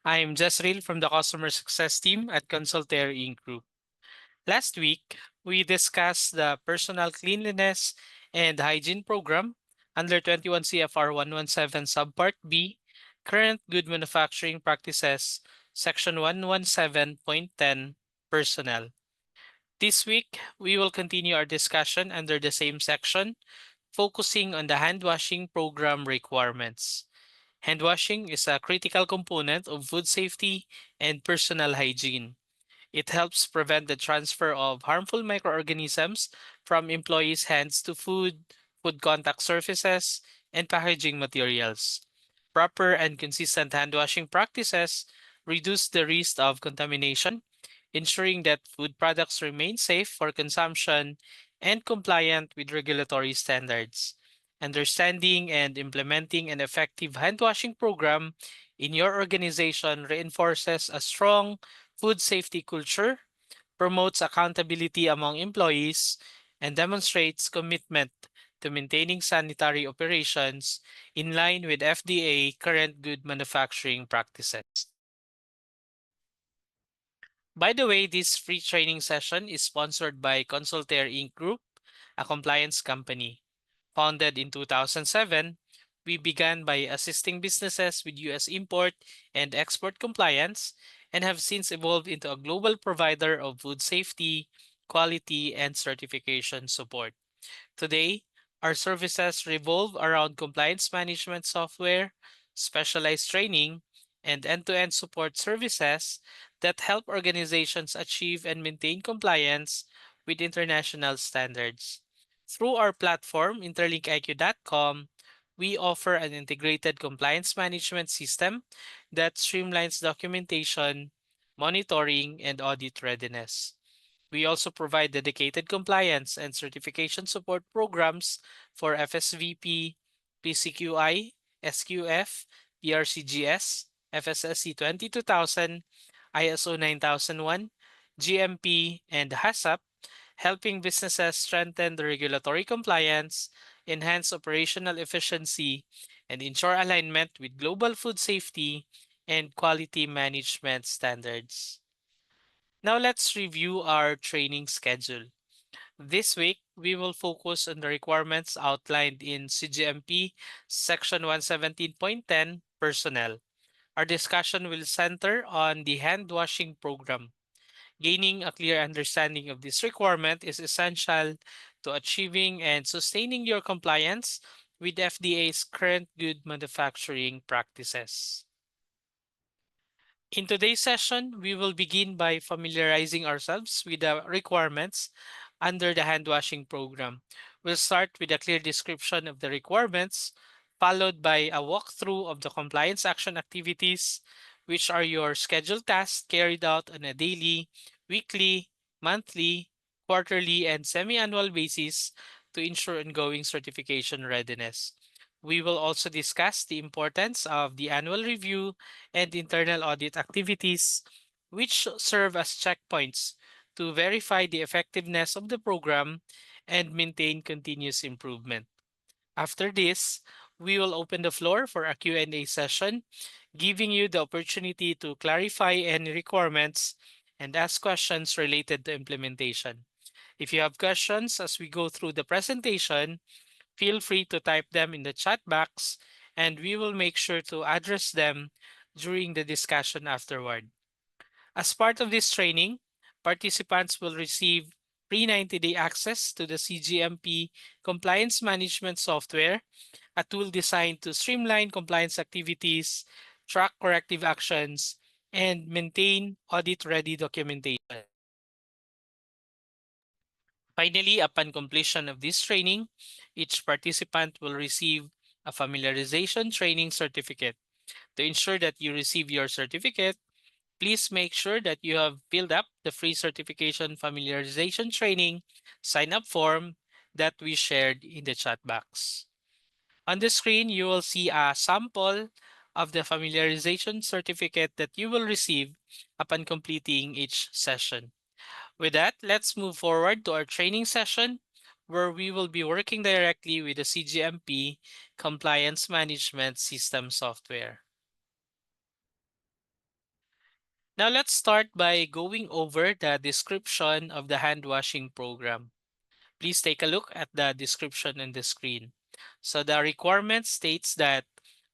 I'm Jezreel from the Customer Success Team at Consultare Inc. Group. Last week, we discussed the Personal Cleanliness and Hygiene Program under 21 CFR 117 Subpart B, Current Good Manufacturing Practices, Section 117.10, Personnel. This week, we will continue our discussion under the same section, focusing on the Handwashing Program requirements. Handwashing is a critical component of food safety and personal hygiene. It helps prevent the transfer of harmful microorganisms from employees' hands to food, food contact surfaces, and packaging materials. Proper and consistent handwashing practices reduce the risk of contamination, ensuring that food products remain safe for consumption and compliant with regulatory standards. Understanding and implementing an effective handwashing program in your organization reinforces a strong food safety culture, promotes accountability among employees, and demonstrates commitment to maintaining sanitary operations in line with FDA current good manufacturing practices. By the way, this free training session is sponsored by Consultare Inc. Group, a compliance company. Founded in 2007, we began by assisting businesses with U.S. import and export compliance and have since evolved into a global provider of food safety, quality, and certification support. Today, our services revolve around compliance management software, specialized training, and end-to-end support services that help organizations achieve and maintain compliance with international standards. Through our platform, interlinkiq.com, we offer an integrated compliance management system that streamlines documentation, monitoring, and audit readiness. We also provide dedicated compliance and certification support programs for FSVP, PCQI, SQF, PRCGS, FSSC 22000, ISO 9001, GMP, and HACCP, helping businesses strengthen the regulatory compliance, enhance operational efficiency, and ensure alignment with global food safety and quality management standards. Now let's review our training schedule. This week, we will focus on the requirements outlined in CGMP Section 117.10 Personnel. Our discussion will center on the hand washing program. Gaining a clear understanding of this requirement is essential to achieving and sustaining your compliance with FDA's current good manufacturing practices. In today's session, we will begin by familiarizing ourselves with the requirements under the hand washing program. We'll start with a clear description of the requirements, followed by a walkthrough of the compliance action activities, which are your scheduled tasks carried out on a daily, weekly, monthly, quarterly, and semi-annual basis to ensure ongoing certification readiness. We will also discuss the importance of the annual review and internal audit activities, which serve as checkpoints to verify the effectiveness of the program and maintain continuous improvement. After this, we will open the floor for a Q&A session, giving you the opportunity to clarify any requirements and ask questions related to implementation. If you have questions as we go through the presentation, feel free to type them in the chat box and we will make sure to address them during the discussion afterward. As part of this training, participants will receive free 90-day access to the CGMP compliance management software, a tool designed to streamline compliance activities, track corrective actions, and maintain audit-ready documentation. Finally, upon completion of this training, each participant will receive a familiarization training certificate. To ensure that you receive your certificate, please make sure that you have filled up the free certification familiarization training sign-up form that we shared in the chat box. On the screen, you will see a sample of the familiarization certificate that you will receive upon completing each session. With that, let's move forward to our training session where we will be working directly with the CGMP compliance management system software. Now let's start by going over the description of the hand washing program. Please take a look at the description on the screen. So the requirement states that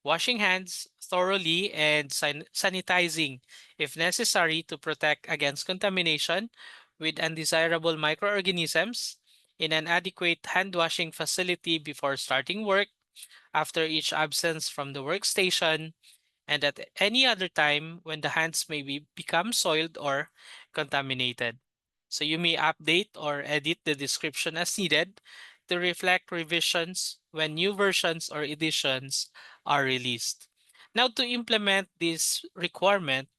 washing hands thoroughly and sanitizing if necessary to protect against contamination with undesirable microorganisms in an adequate hand washing facility before starting work, after each absence from the workstation, and at any other time when the hands may become soiled or contaminated. So you may update or edit the description as needed to reflect revisions when new versions or editions are released. Now, to implement this requirement,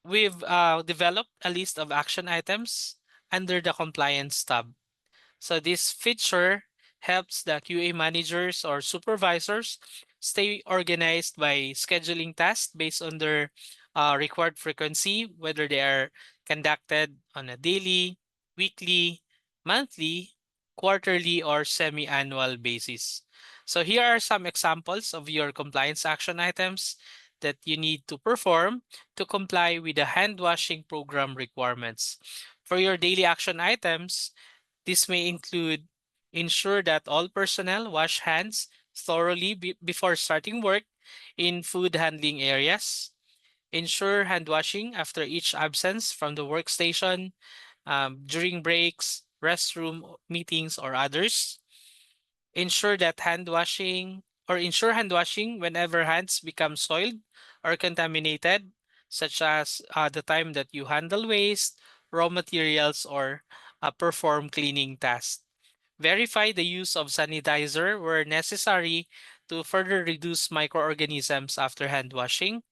we've developed a list of action items under the Compliance tab. So this feature helps the QA managers or supervisors stay organized by scheduling tasks based on their required frequency, whether they are conducted on a daily, weekly, monthly, quarterly, or semi-annual basis. So here are some examples of your compliance action items that you need to perform to comply with the hand washing program requirements. For your daily action items, this may include ensure that all personnel wash hands thoroughly before starting work in food handling areas, ensure hand washing after each absence from the workstation, during breaks, restroom meetings, or others, ensure hand washing whenever hands become soiled or contaminated, such as the time that you handle waste, raw materials, or perform cleaning tasks. Verify the use of sanitizer where necessary to further reduce microorganisms after hand washing.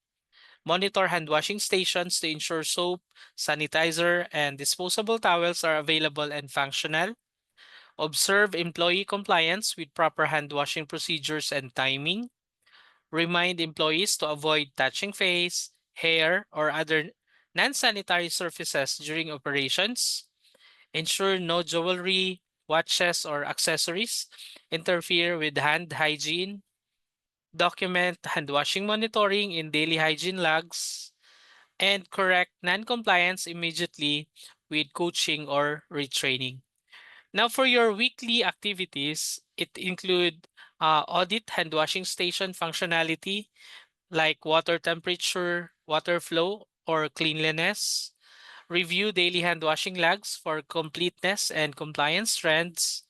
Monitor hand washing stations to ensure soap, sanitizer, and disposable towels are available and functional. Observe employee compliance with proper hand washing procedures and timing. Remind employees to avoid touching face, hair, or other non sanitary surfaces during operations. Ensure no jewelry, watches, or accessories interfere with hand hygiene. Document hand washing monitoring in daily hygiene logs. And correct non compliance immediately with coaching or retraining. Now, for your weekly activities, it include audit hand washing station functionality like water temperature, water flow, or cleanliness. Review daily hand washing logs for completeness and compliance trends.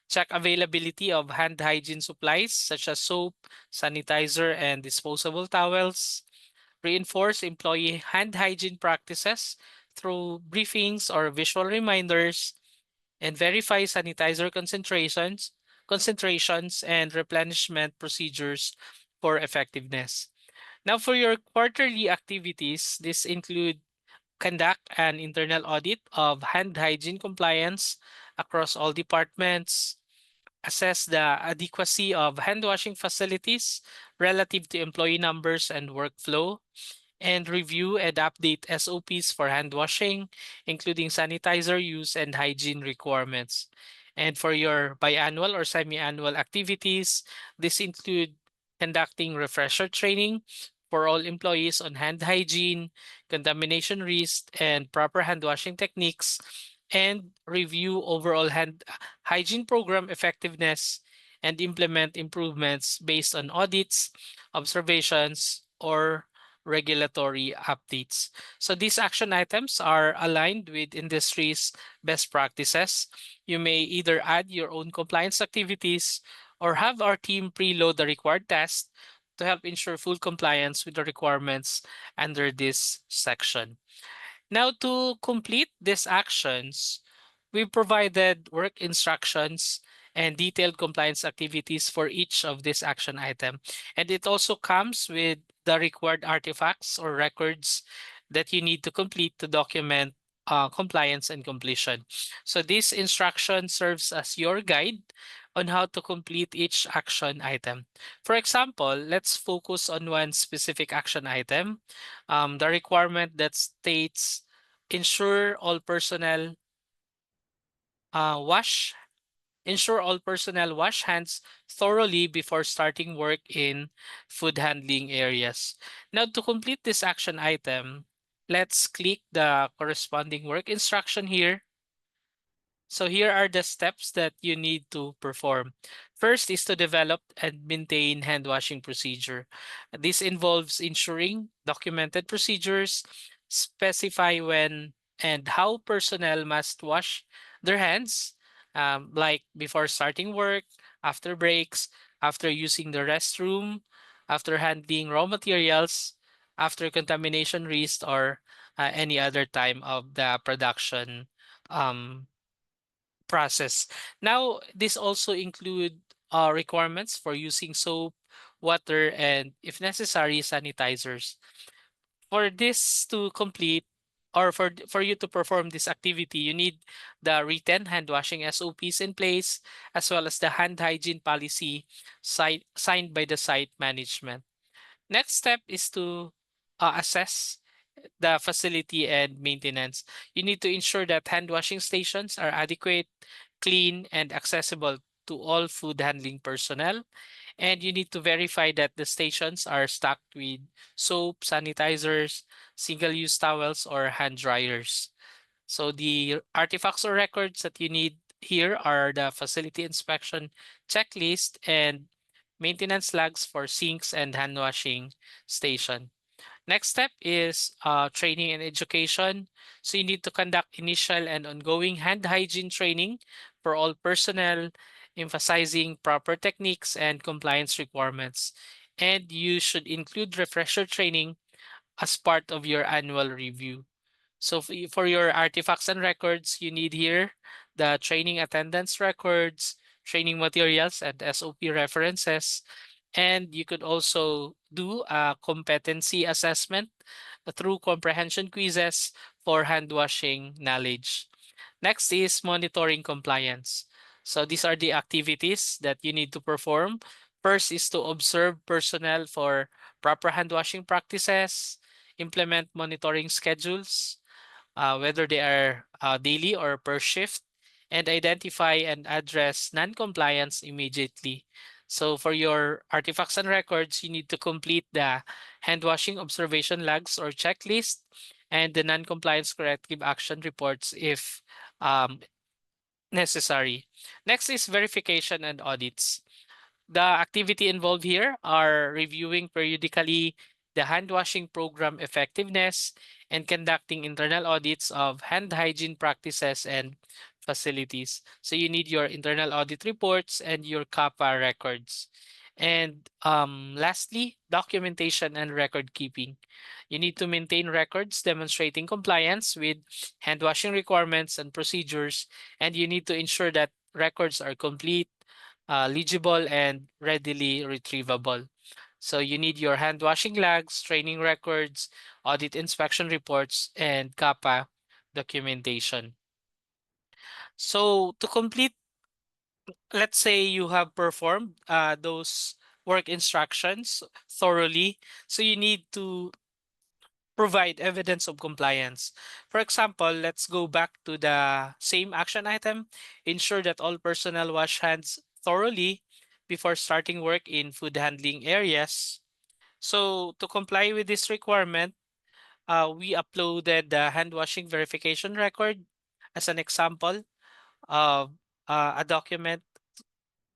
Check availability of hand hygiene supplies such as soap, sanitizer, and disposable towels. Reinforce employee hand hygiene practices through briefings or visual reminders, and verify sanitizer concentrations and replenishment procedures for effectiveness. Now, for your quarterly activities, this include conduct an internal audit of hand hygiene compliance across all departments, assess the adequacy of hand washing facilities relative to employee numbers and workflow, and review and update SOPs for hand washing, including sanitizer use and hygiene requirements. And for your biannual or semi-annual activities, this include conducting refresher training for all employees on hand hygiene, contamination risk, and proper hand washing techniques, and review overall hand hygiene program effectiveness and implement improvements based on audits, observations, or regulatory updates. So these action items are aligned with industry's best practices. You may either add your own compliance activities or have our team preload the required tasks to help ensure full compliance with the requirements under this section. Now, to complete these actions, we provided work instructions and detailed compliance activities for each of this action item. And it also comes with the required artifacts or records that you need to complete to document compliance and completion. So this instruction serves as your guide on how to complete each action item. For example, let's focus on one specific action item, the requirement that states ensure all personnel uh, wash wash hands thoroughly before starting work in food handling areas. Now, to complete this action item, Let's click the corresponding work instruction here. So here are the steps that you need to perform. First is to develop and maintain hand washing procedure. This involves ensuring documented procedures, specify when and how personnel must wash their hands, like before starting work, after breaks, after using the restroom, after handling raw materials, after contamination risk, or any other time of the production um, process. Now, this also include requirements for using soap, water, and if necessary, sanitizers. For this to complete, or for you to perform this activity, you need the written hand washing SOPs in place, as well as the hand hygiene policy signed by the site management. Next step is to assess the facility and maintenance. You need to ensure that hand washing stations are adequate, clean, and accessible to all food handling personnel. And you need to verify that the stations are stocked with soap, sanitizers, single use towels, or hand dryers. So the artifacts or records that you need here are the facility inspection checklist and maintenance logs for sinks and hand washing station. Next step is training and education. So you need to conduct initial and ongoing hand hygiene training for all personnel, emphasizing proper techniques and compliance requirements. And you should include refresher training as part of your annual review. So for your artifacts and records, you need here the training attendance records, training materials, and SOP references. And you could also do a competency assessment through comprehension quizzes for hand washing knowledge. Next is monitoring compliance. So these are the activities that you need to perform. First is to observe personnel for proper hand washing practices, implement monitoring schedules, whether they are daily or per shift, and identify and address non-compliance immediately. So for your artifacts and records, you need to complete the hand washing observation logs or checklist and the non-compliance corrective action reports if um, necessary. Next is verification and audits. The activity involved here are reviewing periodically the hand washing program effectiveness and conducting internal audits of hand hygiene practices and facilities. So you need your internal audit reports and your CAPA records. And lastly, documentation and record keeping. You need to maintain records demonstrating compliance with hand washing requirements and procedures, and you need to ensure that records are complete, legible, and readily retrievable. So you need your hand washing logs, training records, audit inspection reports, and CAPA documentation. So to complete, let's say you have performed those work instructions thoroughly. So you need to provide evidence of compliance. For example, let's go back to the same action item. Ensure that all personnel wash hands thoroughly before starting work in food handling areas. So to comply with this requirement, we uploaded the hand washing verification record as an example of a document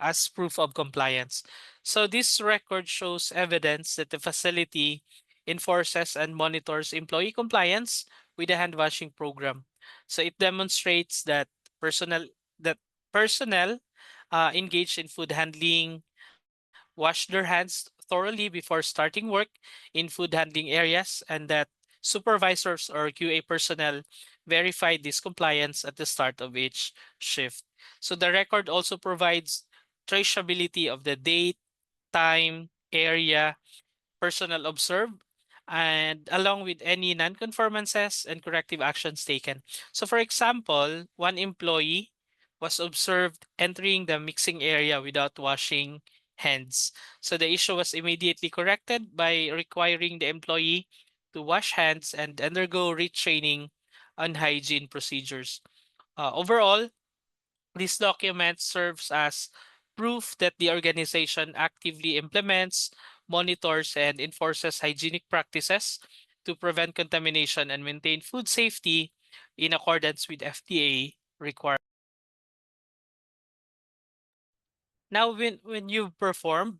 as proof of compliance. So this record shows evidence that the facility enforces and monitors employee compliance with the hand washing program. So it demonstrates that personnel that personnel engaged in food handling wash their hands thoroughly before starting work in food handling areas, and that supervisors or QA personnel verified this compliance at the start of each shift. So the record also provides traceability of the date, time, area, personnel observed, and along with any non-conformances and corrective actions taken. So for example, one employee was observed entering the mixing area without washing hands. So the issue was immediately corrected by requiring the employee to wash hands and undergo retraining on hygiene procedures. Overall, this document serves as proof that the organization actively implements, monitors, and enforces hygienic practices to prevent contamination and maintain food safety in accordance with FDA requirements. Now, when you've performed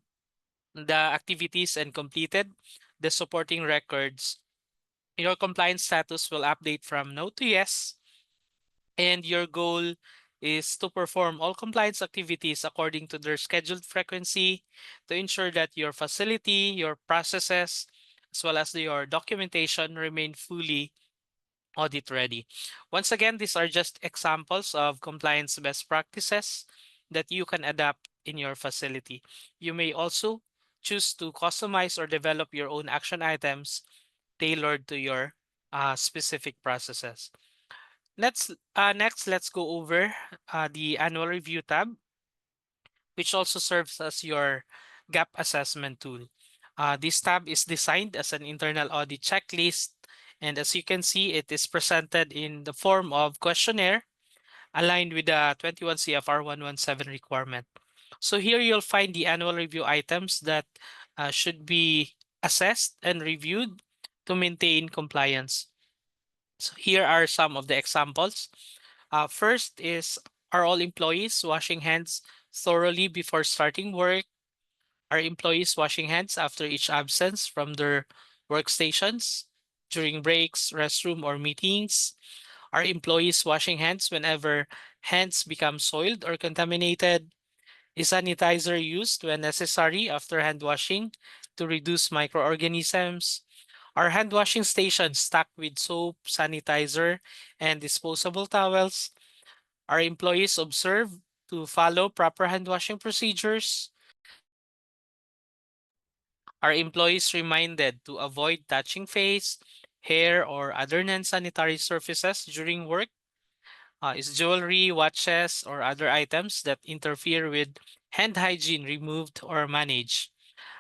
the activities and completed the supporting records, your compliance status will update from no to yes, and your goal is to perform all compliance activities according to their scheduled frequency to ensure that your facility, your processes, as well as your documentation remain fully audit ready. Once again, these are just examples of compliance best practices that you can adapt in your facility. You may also choose to customize or develop your own action items tailored to your specific processes. Next, let's go over the annual review tab, which also serves as your gap assessment tool. This tab is designed as an internal audit checklist, and as you can see, it is presented in the form of questionnaire aligned with the 21 CFR 117 requirement. So here you'll find the annual review items that should be assessed and reviewed to maintain compliance. So here are some of the examples. First is, are all employees washing hands thoroughly before starting work? Are employees washing hands after each absence from their workstations, during breaks, restroom, or meetings? Are employees washing hands whenever hands become soiled or contaminated? Is sanitizer used when necessary after hand washing to reduce microorganisms? Are hand washing stations stocked with soap, sanitizer, and disposable towels? Are employees observed to follow proper hand washing procedures? Are employees reminded to avoid touching face, hair, or other non-sanitary surfaces during work? Is jewelry, watches, or other items that interfere with hand hygiene removed or managed?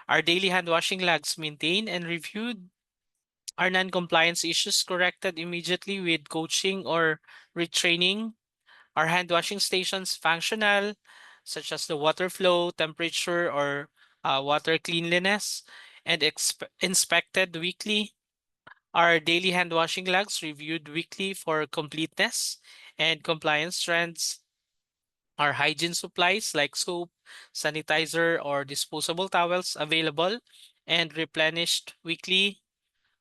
Are daily hand washing lags maintained and reviewed? Are non-compliance issues corrected immediately with coaching or retraining? Are hand washing stations functional, such as the water flow, temperature, or water cleanliness, and inspected weekly? Are daily hand washing logs reviewed weekly for completeness and compliance trends? Are hygiene supplies like soap, sanitizer, or disposable towels available and replenished weekly?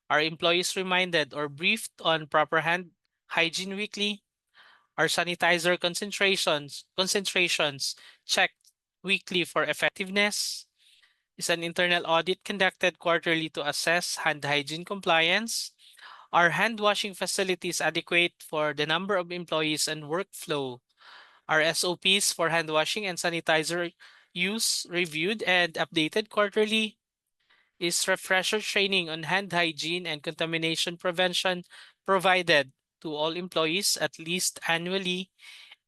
Are employees reminded or briefed on proper hand hygiene weekly? Are sanitizer concentrations checked weekly for effectiveness? Is an internal audit conducted quarterly to assess hand hygiene compliance? Are hand washing facilities adequate for the number of employees and workflow? Are SOPs for hand washing and sanitizer use reviewed and updated quarterly? Is refresher training on hand hygiene and contamination prevention provided to all employees at least annually?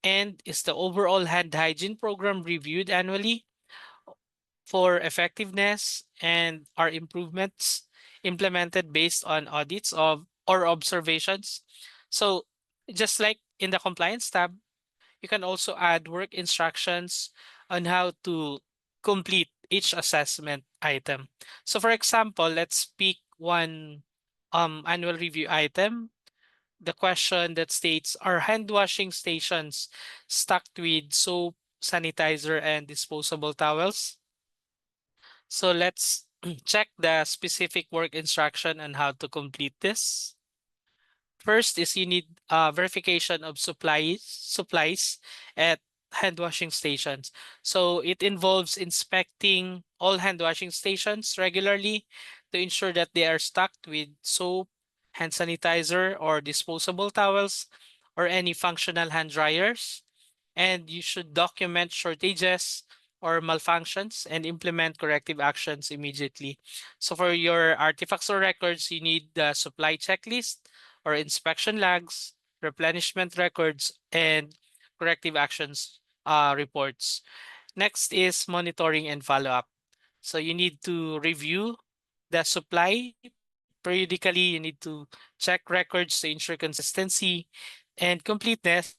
And is the overall hand hygiene program reviewed annually for effectiveness? And are improvements implemented based on audits of or observations? So just like in the compliance tab, you can also add work instructions on how to complete each assessment item. So for example, let's pick one annual review item. The question that states, are hand washing stations stocked with soap, sanitizer, and disposable towels? So let's check the specific work instruction on how to complete this. First is you need verification of supplies at hand washing stations. So it involves inspecting all hand washing stations regularly to ensure that they are stocked with soap, hand sanitizer, or disposable towels, or any functional hand dryers. And you should document shortages or malfunctions and implement corrective actions immediately. So for your artifacts or records, you need the supply checklist or inspection lags, replenishment records, and corrective actions reports. Next is monitoring and follow-up. So you need to review the supply periodically. You need to check records to ensure consistency and completeness.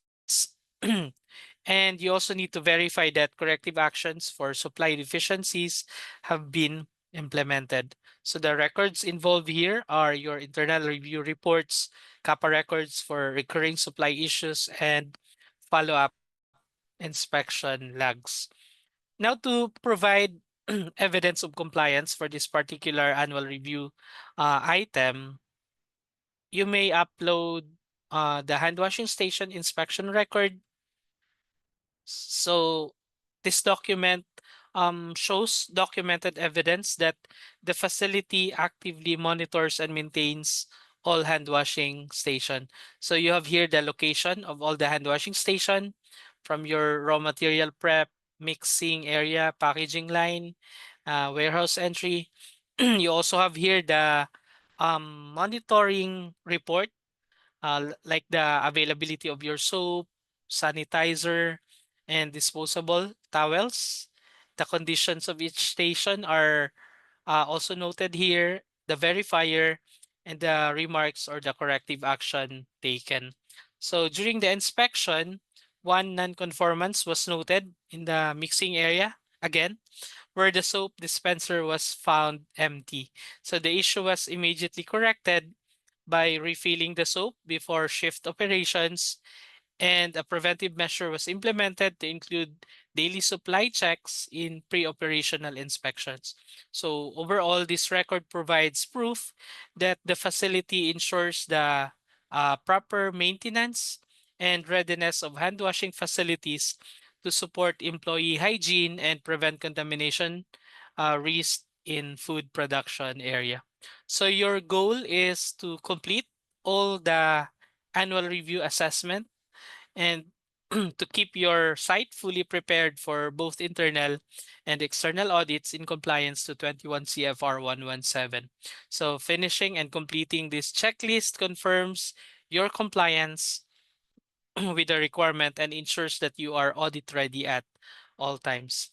And you also need to verify that corrective actions for supply deficiencies have been implemented. So the records involved here are your internal review reports, CAPA records for recurring supply issues, and follow-up inspection logs. Now, to provide evidence of compliance for this particular annual review item, you may upload the hand washing station inspection record. So this document shows documented evidence that the facility actively monitors and maintains all hand washing station. So you have here the location of all the hand washing station from your raw material prep, mixing area, packaging line, warehouse entry. You also have here the monitoring report, like the availability of your soap, sanitizer, and disposable towels. The conditions of each station are also noted here, the verifier, and the remarks or the corrective action taken. So during the inspection, one non-conformance was noted in the mixing area, again, where the soap dispenser was found empty. So the issue was immediately corrected by refilling the soap before shift operations, and a preventive measure was implemented to include daily supply checks in pre-operational inspections. So overall, this record provides proof that the facility ensures the proper maintenance and readiness of hand washing facilities to support employee hygiene and prevent contamination risk in food production area. So your goal is to complete all the annual review assessment and to keep your site fully prepared for both internal and external audits in compliance to 21 CFR 117. So finishing and completing this checklist confirms your compliance with the requirement and ensures that you are audit ready at all times.